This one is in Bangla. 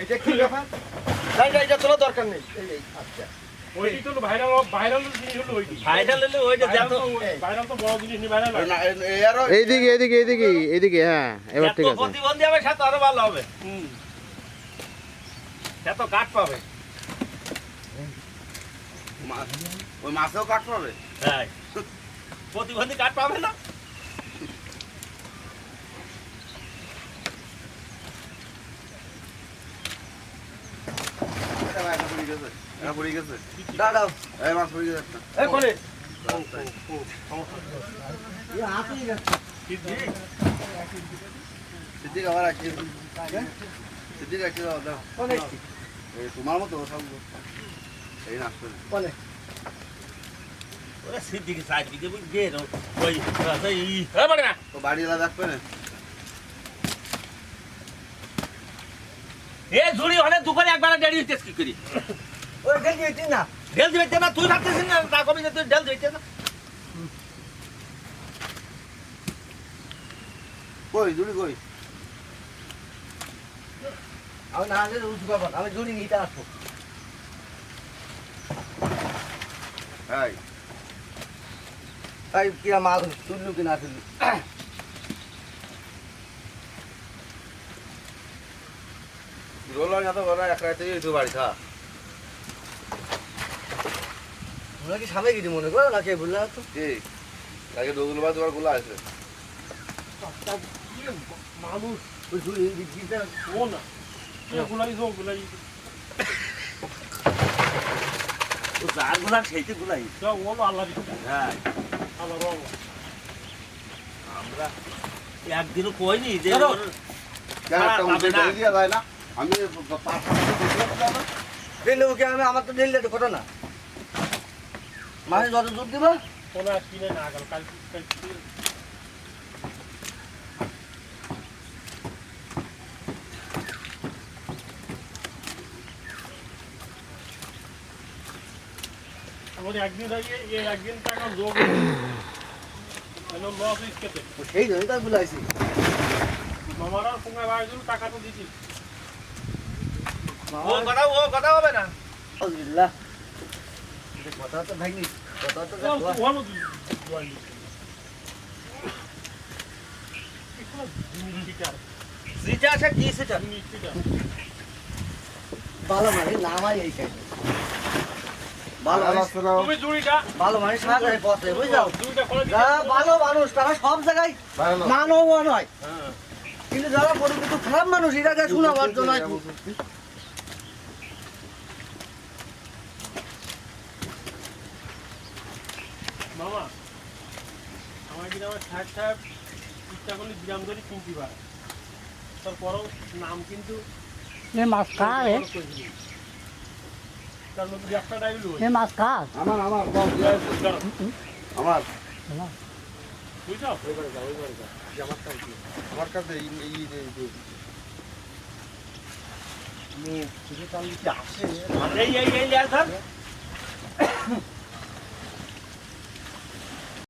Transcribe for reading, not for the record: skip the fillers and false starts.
এটা কি ব্যাপার? না এটা তোলা দরকার নেই। এই আচ্ছা ওইটি তো ভাইরাল জিনিস হলো ওইটি। ভাইরাল হলে ওইটা যত ভাইরাল তো বড় জিনিস নি ভাইরাল। না আরো এইদিকে হ্যাঁ এবার ঠিক আছে প্রতিবন্ধী হবে সে তো আরো ভালো হবে। সে তো কাট পাবে। ওই মাছেও কাট পাবে। হ্যাঁ প্রতিবন্ধী কাট পাবে না। পড়ে গেছে দাঁড়াও এই মাছ পড়ে গেছে এই কোনে সিদ্দিক আবার আসছে সিদ্দিক আসছে দাও কোনে এই তোমার মতো সব এই নাচ করে কোনে ওরে সিদ্দিকি সাইড দিকে গে রো ওই এই এ বড় না তো বাড়ি এলা দেখবে না এ ঝুড়ি অনেক দোকানে একবার দেরি হইতেছ কি করি ওই গেল দিতে না ঢেল দিতে না তুই ভাবতেছিস না তা কবি যে তুই ঢেল দিতে না কই জুড়ি কই আমি না আগে রুজ করব আমি জুড়ি নিতে আসবো এই তাই কি মাছ তুললু কি না তুললু রোলার না তো বড় এক রাতে এই তো বাড়ি থা তোমরা কি সামনে গিয়ে মনে করো না কে ভুললা তো কি আগে দোগুলো বাদ তোমার গুলা আছে মানুষ ওই জুড়ি দিতে ও না গুলাই গুলাই ও যার গুলা সেইতে গুলাই যা ওলো আল্লাহ দিতে। হ্যাঁ আল্লাহ রং আমরা একদিনও কইনি যে চলো। ওর কেন একটা পাবে উঠে না। দিয়ে দিয়া যায় না আমি পাঁচ না দিলে ওকে আমি আমার তো দিলে তো কথা না মাছ যত দুধ দিবা কোনা কিনে না গেল কাল আমাদের একদিন আগে এই একদিন টাকা যোগ হলো লস ইসকেতে সেই জন্যই তার বুলাইছি মামারা সঙ্গে ভাইগুলো টাকা তো দিছি ও কথা হবে না আলহামদুলিল্লাহ কথা তো ভাইনি কথা তো ভালো সিটা আছে কি সিটা ভালো মানে নামাই এই খাই ভালো তুমি জুড়িটা ভালো মানে সাজাই পথে বুঝছো জুড়িটা করে দিও। যারা ভালো মানুষ তারা সব জায়গায় মানব নয় হ্যাঁ কিন্তু যারা পরিচিত খারাপ মানুষ এরা যা শোনাবার জন্য মামা আমার গ্রামের সাহেব ইচ্ছা করলে গ্রাম ধরে কিনতে পারে তারপরও নাম কিন্তু ये माছ কার রে তার মধ্যে একটা ডাইল ये মাছ কার আমার বল দিয়া আমার বুঝছো আমার কাছে এই মেয়ে শুধু চালিয়ে আসে এই আর ধর